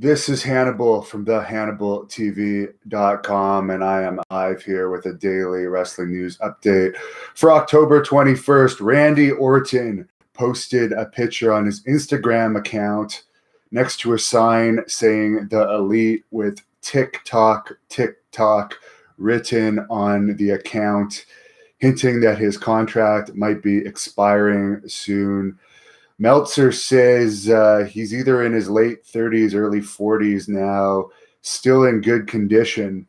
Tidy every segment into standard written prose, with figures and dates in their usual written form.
This is Hannibal from the HannibalTV.com, and I am live here with a daily wrestling news update for October 21st. Randy Orton posted a picture on his Instagram account next to a sign saying the Elite with TikTok written on the account, hinting that his contract might be expiring soon. Meltzer says he's either in his late 30s, early 40s now, still in good condition.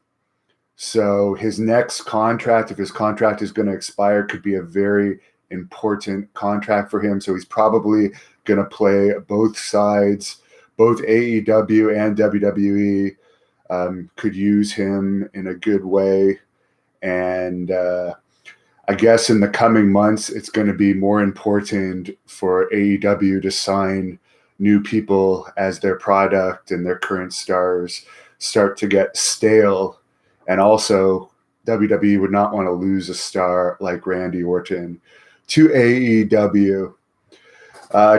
So his next contract, if his contract is going to expire, could be a very important contract for him. So he's probably going to play both sides. Both AEW and WWE could use him in a good way. And I guess in the coming months, it's going to be more important for AEW to sign new people as their product and their current stars start to get stale. And also, WWE would not want to lose a star like Randy Orton to AEW.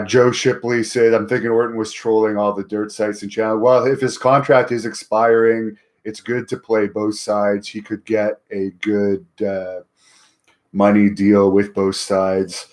Joe Shipley said, I'm thinking Orton was trolling all the dirt sites and channels. Well, if his contract is expiring, it's good to play both sides. He could get a good money deal with both sides.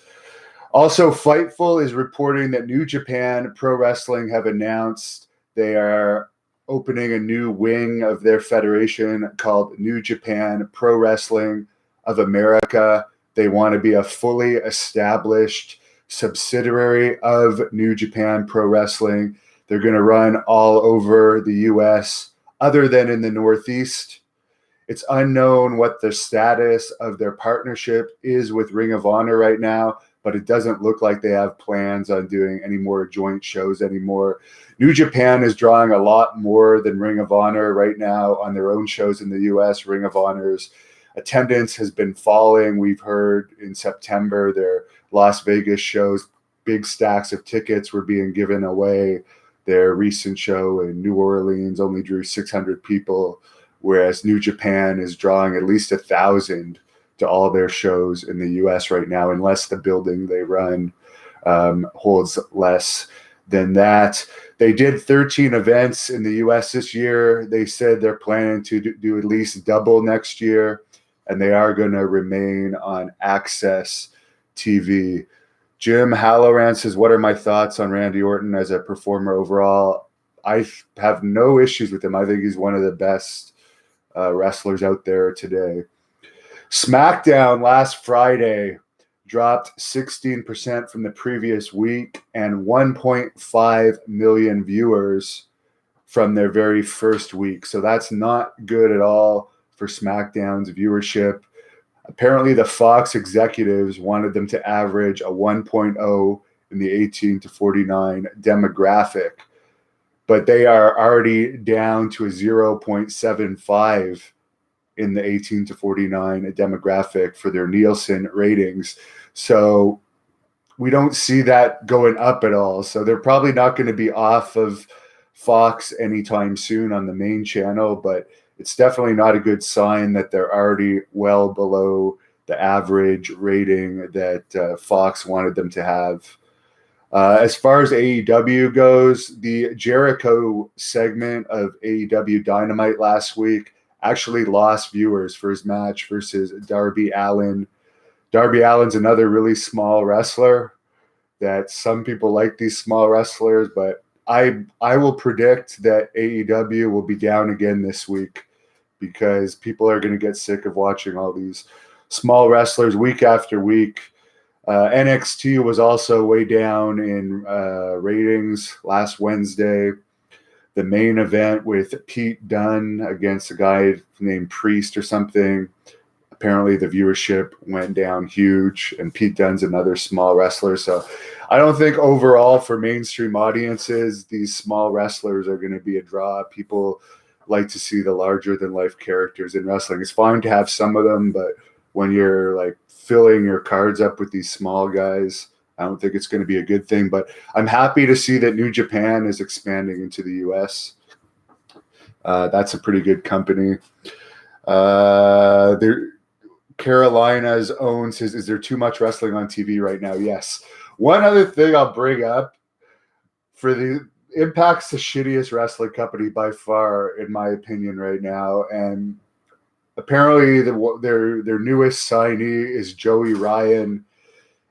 Also, Fightful is reporting that New Japan Pro Wrestling have announced they are opening a new wing of their federation called New Japan Pro Wrestling of America. They want to be a fully established subsidiary of New Japan Pro Wrestling. They're going to run all over the U.S. other than in the Northeast. It's unknown what the status of their partnership is with Ring of Honor right now, but it doesn't look like they have plans on doing any more joint shows anymore. New Japan is drawing a lot more than Ring of Honor right now on their own shows in the U.S. Ring of Honor's attendance has been falling. We've heard in September their Las Vegas shows, big stacks of tickets were being given away. Their recent show in New Orleans only drew 600 people. Whereas New Japan is drawing at least 1,000 to all their shows in the U.S. right now, unless the building they run holds less than that. They did 13 events in the U.S. this year. They said they're planning to do at least double next year, and they are going to remain on Access TV. Jim Halloran says, what are my thoughts on Randy Orton as a performer overall? I have no issues with him. I think he's one of the best wrestlers out there today. SmackDown last Friday dropped 16% from the previous week and 1.5 million viewers from their very first week. So that's not good at all for SmackDown's viewership. Apparently, the Fox executives wanted them to average a 1.0 in the 18 to 49 demographic, but they are already down to a 0.75 in the 18 to 49 demographic for their Nielsen ratings. So we don't see that going up at all. So they're probably not going to be off of Fox anytime soon on the main channel, but it's definitely not a good sign that they're already well below the average rating that Fox wanted them to have. As far as AEW goes, the Jericho segment of AEW Dynamite last week actually lost viewers for his match versus Darby Allin. Darby Allin's another really small wrestler that some people like these small wrestlers, but I will predict that AEW will be down again this week because people are going to get sick of watching all these small wrestlers week after week. NXT was also way down in ratings last Wednesday. The main event with Pete Dunne against a guy named Priest or something. Apparently the viewership went down huge, and Pete Dunne's another small wrestler. So I don't think overall for mainstream audiences, these small wrestlers are going to be a draw. People like to see the larger than life characters in wrestling. It's fine to have some of them, but when you're like filling your cards up with these small guys, I don't think it's going to be a good thing. But I'm happy to see that New Japan is expanding into the U.S. That's a pretty good company. Carolina's own says, is there too much wrestling on TV right now? Yes. One other thing I'll bring up for the Impact's the shittiest wrestling company by far, in my opinion, right now. And apparently their newest signee is Joey Ryan.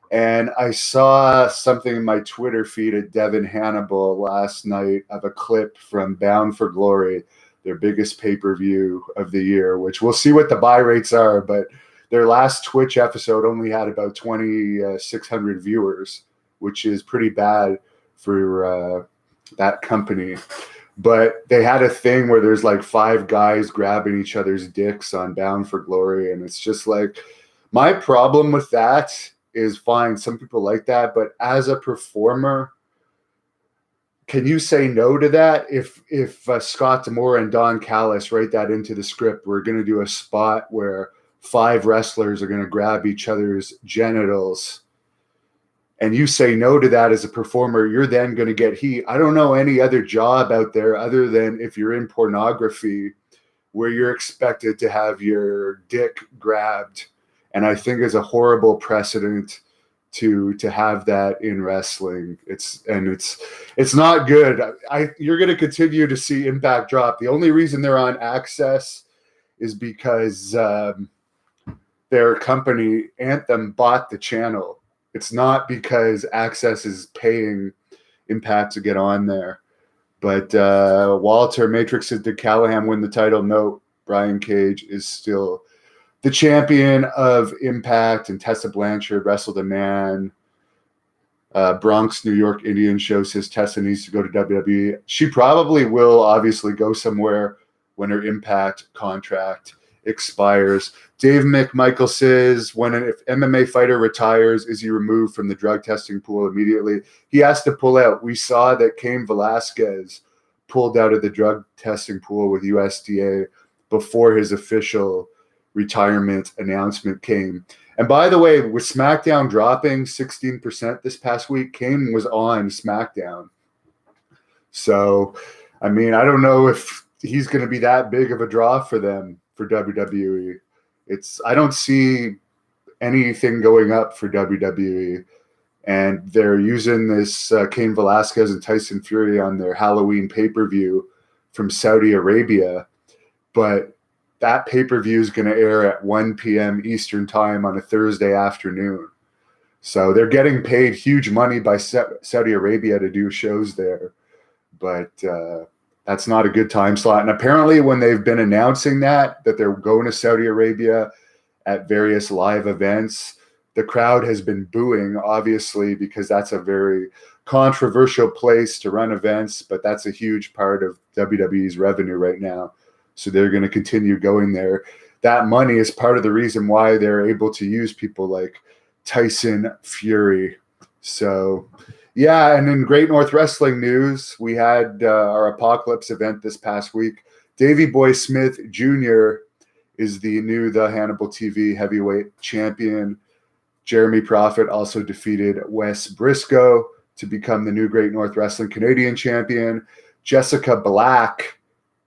And I saw something in my Twitter feed at Devin Hannibal last night of a clip from Bound for Glory, their biggest pay-per-view of the year, which we'll see what the buy rates are, but their last Twitch episode only had about 2,600 viewers, which is pretty bad for that company. But they had a thing where there's like 5 guys grabbing each other's dicks on Bound for Glory, and it's just like, my problem with that is, fine, some people like that, but as a performer, can you say no to that? If Scott D'Amore and Don Callis write that into the script, we're going to do a spot where 5 wrestlers are going to grab each other's genitals, and you say no to that as a performer, you're then going to get heat. I don't know any other job out there other than if you're in pornography where you're expected to have your dick grabbed. And I think it's a horrible precedent to have that in wrestling. It's not good. You're going to continue to see Impact drop. The only reason they're on Access is because their company Anthem bought the channel. It's not because Access is paying Impact to get on there. But Walter Matrix said, did Callahan win the title? No, Brian Cage is still the champion of Impact, and Tessa Blanchard wrestled a man. Bronx, New York Indian show says Tessa needs to go to WWE. She probably will obviously go somewhere when her Impact contract expires. Dave McMichael says, if MMA fighter retires, is he removed from the drug testing pool immediately? He has to pull out. We saw that Cain Velasquez pulled out of the drug testing pool with USDA before his official retirement announcement came. And by the way, with SmackDown dropping 16% this past week, Cain was on SmackDown. So, I mean, I don't know if he's going to be that big of a draw for them, for WWE. I don't see anything going up for WWE. And they're using this Cain Velasquez and Tyson Fury on their Halloween pay-per-view from Saudi Arabia. But that pay-per-view is going to air at 1 p.m. Eastern time on a Thursday afternoon. So they're getting paid huge money by Saudi Arabia to do shows there. But that's not a good time slot. And apparently when they've been announcing that they're going to Saudi Arabia at various live events, the crowd has been booing, obviously, because that's a very controversial place to run events, but that's a huge part of WWE's revenue right now. So they're going to continue going there. That money is part of the reason why they're able to use people like Tyson Fury. So, yeah, and in Great North Wrestling news, we had our Apocalypse event this past week. Davey Boy Smith Jr. is the new The Hannibal TV heavyweight champion. Jeremy Prophet also defeated Wes Briscoe to become the new Great North Wrestling Canadian champion. Jessica Black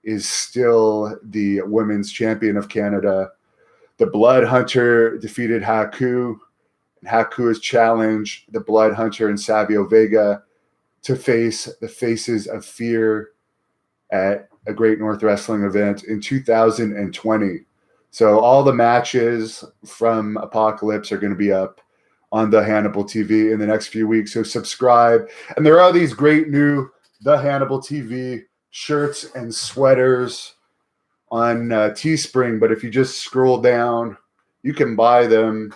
is still the women's champion of Canada. The Blood Hunter defeated Haku. And Haku has challenged the Blood Hunter and Savio Vega to face the Faces of Fear at a Great North Wrestling event in 2020. So all the matches from Apocalypse are going to be up on the Hannibal TV in the next few weeks. So subscribe. And there are these great new The Hannibal TV shirts and sweaters on Teespring, but if you just scroll down, you can buy them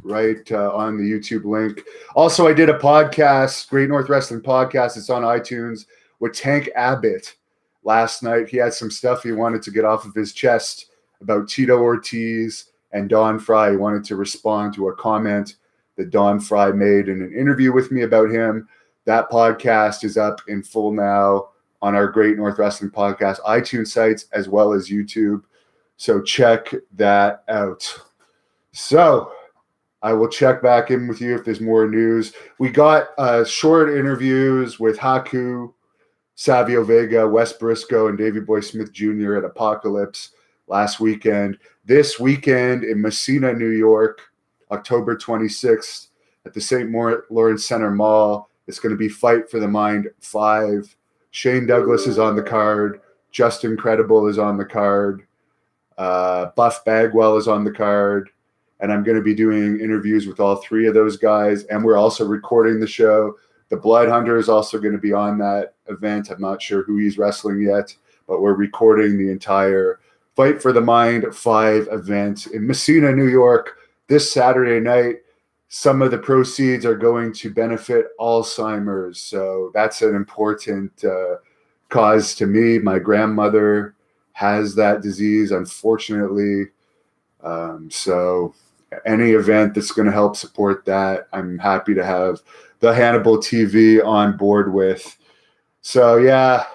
right on the YouTube link. Also, I did a podcast, Great North Wrestling Podcast. It's on iTunes with Tank Abbott last night. He had some stuff he wanted to get off of his chest about Tito Ortiz and Don Fry. He wanted to respond to a comment that Don Fry made in an interview with me about him. That podcast is up in full now on our Great North Wrestling Podcast iTunes sites as well as YouTube. So check that out. So I will check back in with you if there's more news. We got short interviews with Haku, Savio Vega, Wes Briscoe, and Davey Boy Smith Jr. at Apocalypse last weekend. This weekend in Messina, New York, October 26th at the St. Lawrence Center Mall, it's going to be Fight for the Mind 5. Shane Douglas is on the card. Justin Credible is on the card. Buff Bagwell is on the card. And I'm going to be doing interviews with all three of those guys. And we're also recording the show. The Blood Hunter is also going to be on that event. I'm not sure who he's wrestling yet, but we're recording the entire Fight for the Mind 5 event in Messina, New York, this Saturday night. Some of the proceeds are going to benefit Alzheimer's. So that's an important cause to me. My grandmother has that disease, unfortunately. So any event that's going to help support that, I'm happy to have the Hannibal TV on board with. So, yeah,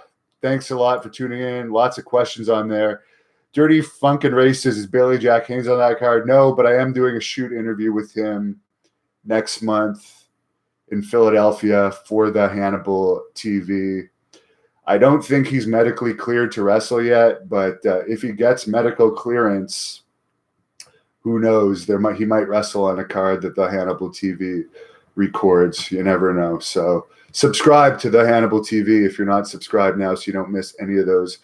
thanks a lot for tuning in. Lots of questions on there. Dirty Funkin' Racist, is Billy Jack Haynes on that card? No, but I am doing a shoot interview with him next month in Philadelphia for the Hannibal TV. I don't think he's medically cleared to wrestle yet, but if he gets medical clearance, who knows? He might wrestle on a card that the Hannibal TV records. You never know. So subscribe to the Hannibal TV if you're not subscribed now, so you don't miss any of those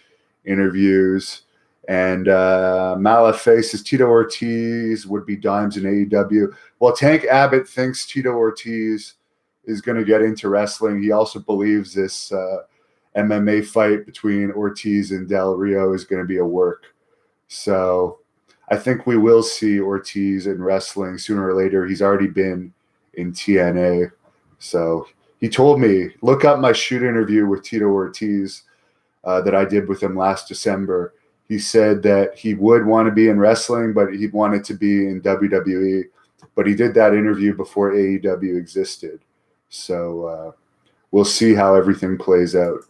interviews. And Malaface says Tito Ortiz would be dimes in AEW. Well, Tank Abbott thinks Tito Ortiz is going to get into wrestling. He also believes this MMA fight between Ortiz and Del Rio is going to be a work. So I think we will see Ortiz in wrestling sooner or later. He's already been in TNA. So he told me, look up my shoot interview with Tito Ortiz that I did with him last December. He said that he would want to be in wrestling, but he wanted to be in WWE. But he did that interview before AEW existed. So we'll see how everything plays out.